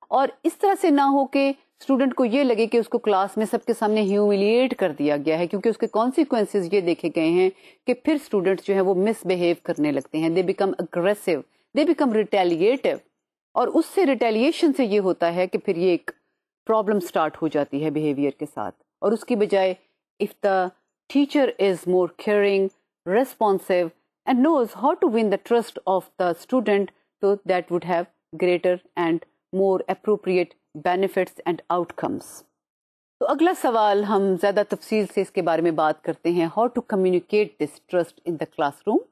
A: اور اس طرح سے نہ ہو کہ اسٹوڈنٹ کو یہ لگے کہ اس کو کلاس میں سب کے سامنے ہیوملیٹ کر دیا گیا ہے، کیونکہ اس کے کانسیکوینسز یہ دیکھے گئے ہیں کہ پھر اسٹوڈنٹس جو ہیں وہ مس بہیو کرنے لگتے ہیں. They become aggressive, they become retaliative, اور اس سے ریٹیلیشن سے یہ ہوتا ہے کہ پھر یہ ایک پرابلم سٹارٹ ہو جاتی ہے بیہیویئر کے ساتھ. اور اس کی بجائے if the teacher is more caring, responsive and knows how to win the trust of the student, so that would have greater and more appropriate benefits and outcomes. تو اگلا سوال ہم زیادہ تفصیل سے اس کے بارے میں بات کرتے ہیں. How to communicate this trust in the classroom?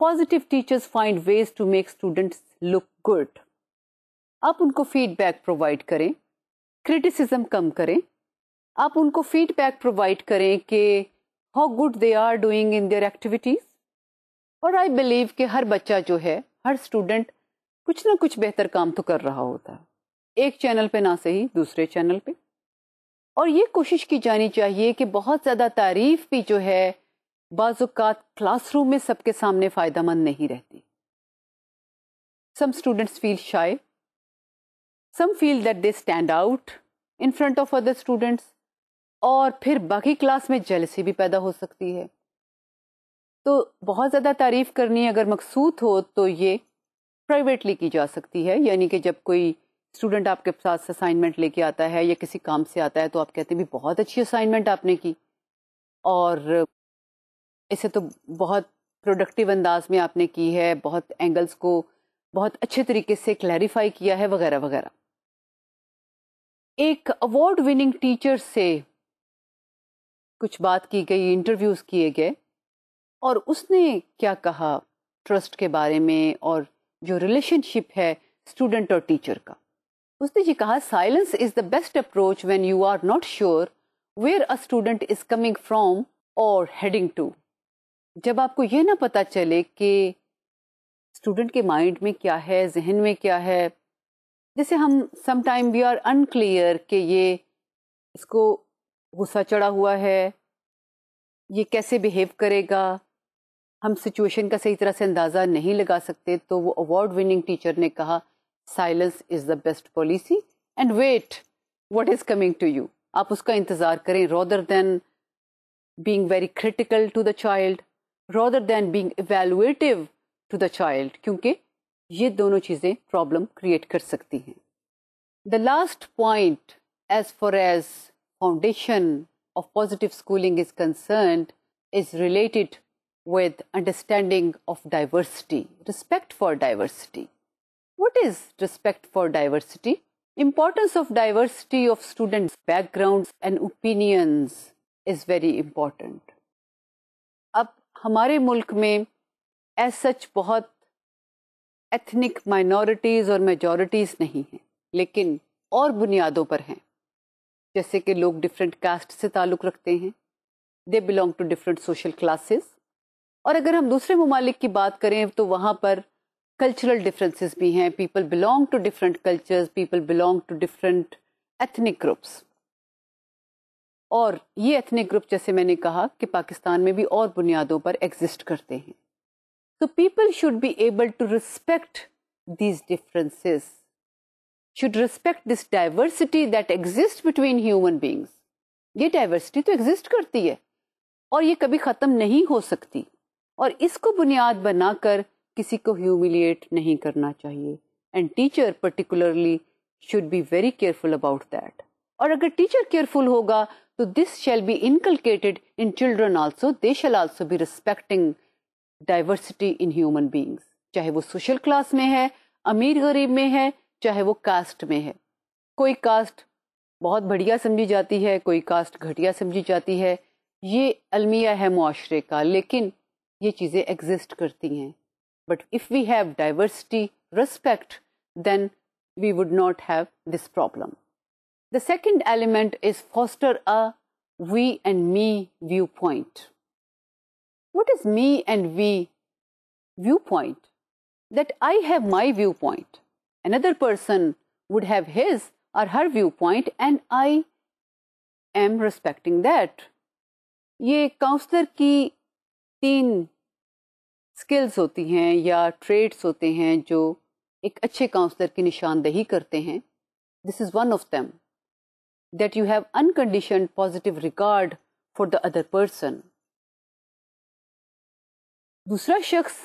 A: Positive teachers find ways to make students look good. آپ ان کو فیڈ بیک پرووائڈ کریں، کرٹیسزم کم کریں. آپ ان کو فیڈ بیک پرووائڈ کریں کہ how good they are doing in their activities. اور I believe کہ ہر بچہ جو ہے، ہر اسٹوڈنٹ کچھ نہ کچھ بہتر کام تو کر رہا ہوتا ہے، ایک چینل پہ نہ صحیح دوسرے چینل پہ. اور یہ کوشش کی جانی چاہیے کہ بہت زیادہ تعریف بھی جو ہے بعض اوقات کلاس روم میں سب کے سامنے فائدہ مند نہیں رہتی. Some students feel shy. Some feel that they stand out in front of other students. اور پھر باقی کلاس میں جیلسی بھی پیدا ہو سکتی ہے. تو بہت زیادہ تعریف کرنی اگر مقصود ہو تو یہ پرائیویٹلی کی جا سکتی ہے. یعنی کہ جب کوئی اسٹوڈنٹ آپ کے ساتھ اسائنمنٹ لے کے آتا ہے یا کسی کام سے آتا ہے تو آپ کہتے ہیں بھی بہت اچھی اسائنمنٹ آپ نے کی، اور اسے تو بہت پروڈکٹیو انداز میں آپ نے کی ہے، بہت اینگلز کو بہت اچھے طریقے سے کلیریفائی کیا ہے وغیرہ وغیرہ. ایک ایوارڈ وننگ ٹیچر سے کچھ بات کی گئی، انٹرویوز کیے گئے، اور اس نے کیا کہا ٹرسٹ کے بارے میں اور جو ریلیشن شپ ہے اسٹوڈنٹ اور ٹیچر کا. اس نے یہ کہا silence is the best approach when you are not sure where a student is coming from اور ہیڈنگ ٹو. جب آپ کو یہ نہ پتا چلے کہ اسٹوڈنٹ کے مائنڈ میں کیا ہے، ذہن میں کیا ہے. جیسے ہم some time we are unclear کہ یہ اس کو غصہ چڑھا ہوا ہے، یہ کیسے بیہیو کرے گا، ہم سچویشن کا صحیح طرح سے اندازہ نہیں لگا سکتے. تو وہ ایوارڈ وننگ ٹیچر نے کہا silence is the best policy and wait what is coming to you. آپ اس کا انتظار کریں rather than being very critical to the child, rather than being evaluative to the child, کیونکہ یہ دونوں چیزیں پرابلم کریٹ کر سکتی ہیں. The last point as far as foundation of positive schooling is concerned is related with understanding of diversity, respect for diversity. What is respect for diversity? Importance of diversity of students' backgrounds and opinions is very important. اب ہمارے ملک میں as such بہت ethnic minorities اور majorities نہیں ہیں، لیکن اور بنیادوں پر ہیں، جیسے کہ لوگ ڈفرینٹ کاسٹ سے تعلق رکھتے ہیں، they belong to different social classes. اور اگر ہم دوسرے ممالک کی بات کریں تو وہاں پر کلچرل ڈفرینسز بھی ہیں، people belong to different cultures, people belong to different ethnic groups. اور یہ ایتھنک گروپ جیسے میں نے کہا کہ پاکستان میں بھی اور بنیادوں پر ایگزسٹ کرتے ہیں. So people should be able to respect these differences, should respect this diversity that exists between human beings. یہ ڈائیورسٹی تو ایگزسٹ کرتی ہے اور یہ کبھی ختم نہیں ہو سکتی، اور اس کو بنیاد بنا کر کسی کو ہیوملیٹ نہیں کرنا چاہیے. And teacher particularly should be very careful about that. اور اگر ٹیچر کیئرفل ہوگا تو this shall be inculcated in children also, they shall also be respecting diversity in human beings, چاہے وہ سوشل کلاس میں ہے، امیر غریب میں ہے، چاہے وہ کاسٹ میں ہے. کوئی کاسٹ بہت بڑھیا سمجھی جاتی ہے، کوئی کاسٹ گھٹیا سمجھی جاتی ہے، یہ المیہ ہے معاشرے کا، لیکن یہ چیزیں ایگزسٹ کرتی ہیں. But if we have diversity respect then we would not have this problem. The second element is foster a we and me viewpoint. What is me and we viewpoint? That I have my viewpoint. Another person would have his or her viewpoint and I am respecting that. یہ counsellor کی 3 skills ہوتی ہیں یا traits ہوتے ہیں جو ایک اچھے کاؤنسلر کی نشاندہی کرتے ہیں. This is one of them. That you have unconditioned positive regard for the other person. دوسرا شخص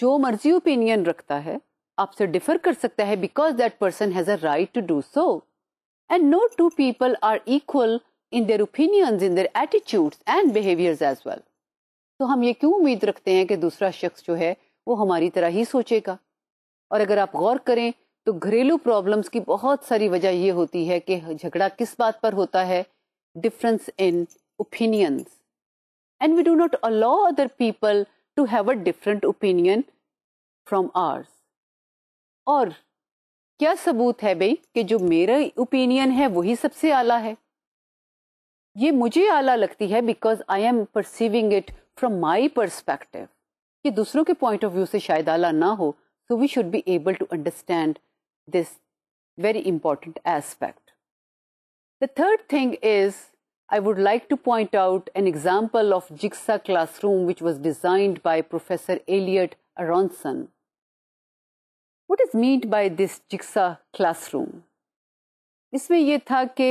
A: جو مرضی اوپینین رکھتا ہے آپ سے ڈفر کر سکتا ہے because that person has a right to do so. And no two people are equal in their opinions, in their attitudes and behaviors as well. تو ہم یہ کیوں امید رکھتے ہیں کہ دوسرا شخص جو ہے وہ ہماری طرح ہی سوچے گا؟ اور اگر آپ غور کریں تو گھریلو پرابلمس کی بہت ساری وجہ یہ ہوتی ہے کہ جھگڑا کس بات پر ہوتا ہے؟ Difference in opinions. And we do not allow other people to have a different opinion from ours. اور کیا ثبوت ہے بھائی کہ جو میرا اوپینین ہے وہی سب سے اعلیٰ ہے؟ یہ مجھے اعلیٰ لگتی ہے because I am perceiving it from my perspective. کہ دوسروں کے پوائنٹ آف ویو سے شاید اعلیٰ نہ ہو. So we should be able to understand this very important aspect. The third thing is, I would like to point out an example of Jigsaw classroom which was designed by Professor Elliot Aronson. What is meant by this Jigsaw classroom? اس میں یہ تھا کہ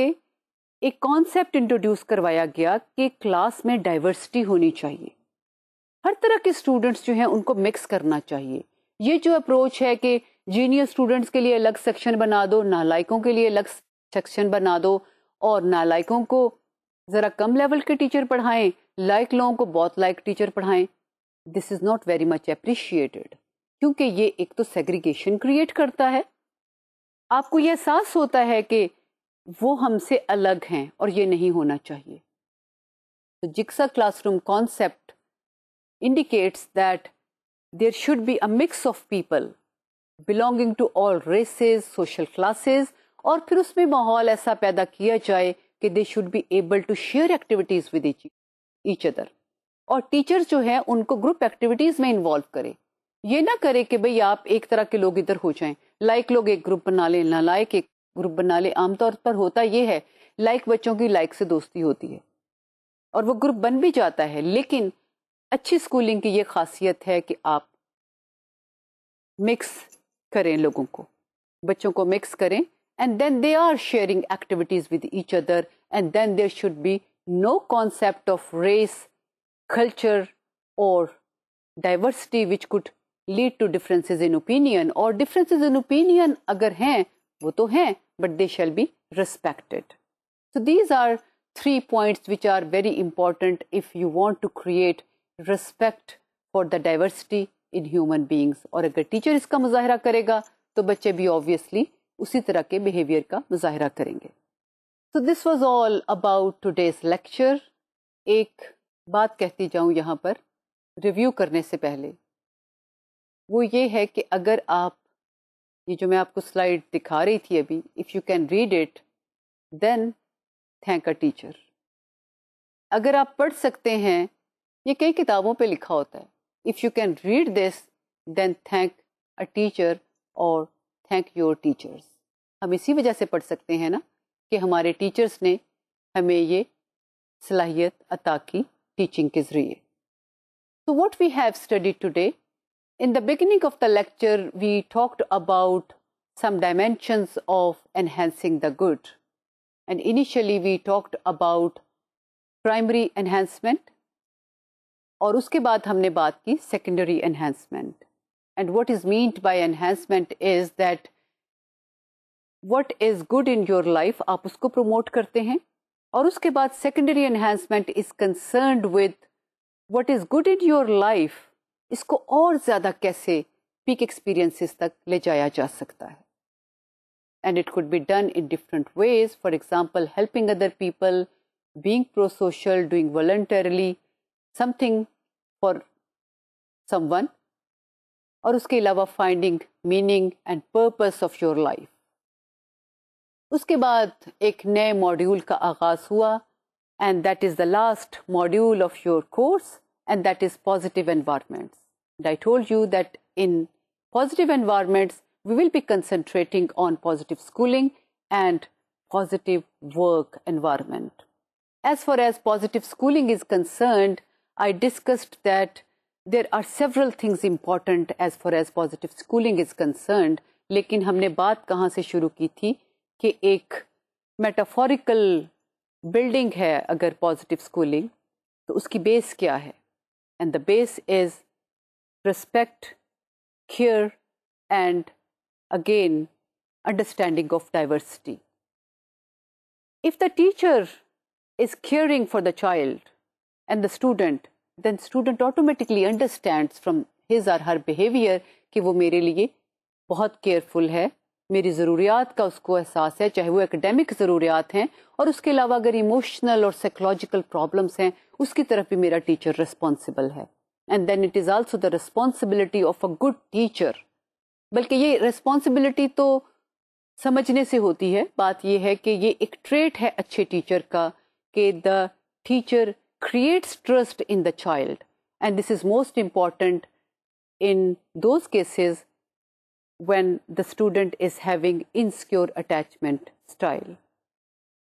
A: ایک concept introduce کروایا گیا کہ class میں diversity ہونی چاہیے. ہر طرح کے اسٹوڈنٹس جو ہیں ان کو مکس کرنا چاہیے. یہ جو اپروچ ہے کہ جینئر اسٹوڈنٹس کے لیے الگ سیکشن بنا دو، نالائکوں کے لیے الگ سیکشن بنا دو، اور نالائکوں کو ذرا کم لیول کے ٹیچر پڑھائیں، لائک لوگوں کو بہت لائک ٹیچر پڑھائیں، this is not very much appreciated. کیونکہ یہ ایک تو سیگریگیشن کریٹ کرتا ہے. آپ کو یہ احساس ہوتا ہے کہ وہ ہم سے الگ ہیں اور یہ نہیں ہونا چاہیے. تو jigsaw classroom concept indicates that there should be a mix of people belonging to all races, social classes, اور پھر اس میں ماحول ایسا پیدا کیا جائے کہ they should be able to share activities with each other. اور ٹیچرز جو ہیں ان کو گروپ ایکٹیویٹیز میں انوالو کرے. یہ نہ کرے کہ بھئی آپ ایک طرح کے لوگ ادھر ہو جائیں، لائک لوگ ایک گروپ بنا لیں، نالائک ایک گروپ بنا لیں. عام طور پر ہوتا یہ ہے لائک بچوں کی لائک سے دوستی ہوتی ہے اور وہ گروپ بن بھی جاتا ہے. لیکن اچھی اسکولنگ کی یہ خاصیت ہے کہ آپ مکس کریں، لوگوں کو، بچوں کو مکس کریں، and then they are sharing activities with each other, and then there should be no concept of race, culture اور diversity which could lead to differences in opinion. اور ڈفرینسز ان اوپینین اگر ہیں وہ تو ہیں، but they shall be respected. So these are three points which are very important if you want to create respect for the diversity in human beings. اور اگر teacher اس کا مظاہرہ کرے گا تو بچے بھی obviously اسی طرح کے بیہیویئر کا مظاہرہ کریں گے. So this was all about today's lecture. ایک بات کہتی جاؤں یہاں پر ریویو کرنے سے پہلے، وہ یہ ہے کہ اگر آپ یہ جو میں آپ کو سلائیڈ دکھا رہی تھی ابھی، if you can read it then thank a teacher. اگر آپ پڑھ سکتے ہیں، یہ کئی کتابوں پہ لکھا ہوتا ہے، if you can read this then thank a teacher or thank your teachers. ہم اسی وجہ سے پڑھ سکتے ہیں نا کہ ہمارے ٹیچرز نے ہمیں یہ صلاحیت عطا کی ٹیچنگ کے ذریعے. So what we have studied today, in the beginning of the lecture we talked about some dimensions of enhancing the good, and initially we talked about primary enhancement اور اس کے بعد ہم نے بات کی secondary enhancement. And what is meant by enhancement is that what is good in your life آپ اس کو promote کرتے ہیں، اور اس کے بعد secondary enhancement is concerned with what is good in your life، اس کو اور زیادہ کیسے peak experiences تک لے جایا جا سکتا ہے. And it could be done in different ways. For example, helping other people, being pro-social, doing voluntarily something for someone, اور اس کے علاوہ finding meaning and purpose of your life. اس کے بعد ایک نئے ماڈیول کا آغاز ہوا، and that is the last module of your course, and that is positive environments. And I told you that in positive environments we will be concentrating on positive schooling and positive work environment. As far as positive schooling is concerned, I discussed that there are several things important as far as positive schooling is concerned. لیکن ہم نے بات کہاں سے شروع کی تھی کہ ایک میٹافوریکل بلڈنگ ہے اگر پازیٹیو اسکولنگ، تو اس کی بیس کیا ہے؟ And the base is respect, care and again understanding of diversity. If the teacher is caring for the child and the student, then student automatically understands from his or her behavior کہ وہ میرے لیے بہت careful ہے، میری ضروریات کا اس کو احساس ہے، چاہے وہ اکیڈیمک ضروریات ہیں، اور اس کے علاوہ اگر ایموشنل اور سائیکولوجیکل پرابلمس ہیں اس کی طرف بھی میرا ٹیچر ریسپانسبل ہے. And then it is also the responsibility of a good teacher. بلکہ یہ ریسپانسبلٹی تو سمجھنے سے ہوتی ہے، بات یہ ہے کہ یہ ایک ٹریٹ ہے اچھے ٹیچر کا کہ the teacher creates trust in the child, and this is most important in those cases when the student is having insecure attachment style.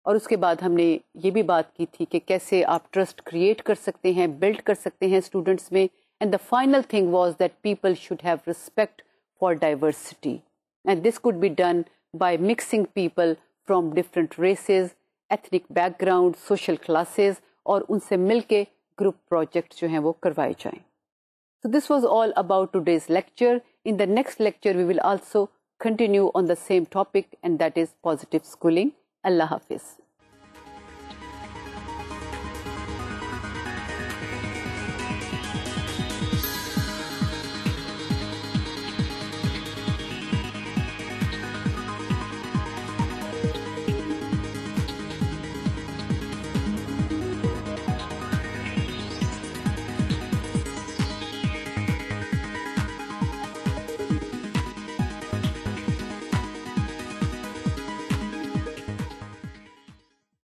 A: اور اس کے بعد ہم نے یہ بھی بات کی تھی کہ کیسے آپ ٹرسٹ کریٹ کر سکتے ہیں، بلڈ کر سکتے ہیں اسٹوڈنٹس میں. And the final thing was that people should have respect for diversity, and this could be done by mixing people from different races, ethnic background, social classes, اور ان سے مل کے گروپ پروجیکٹ جو ہیں وہ کروائے جائیں. So this was all about today's lecture. In the next lecture we will also continue on the same topic, and that is positive schooling. Allah Hafiz.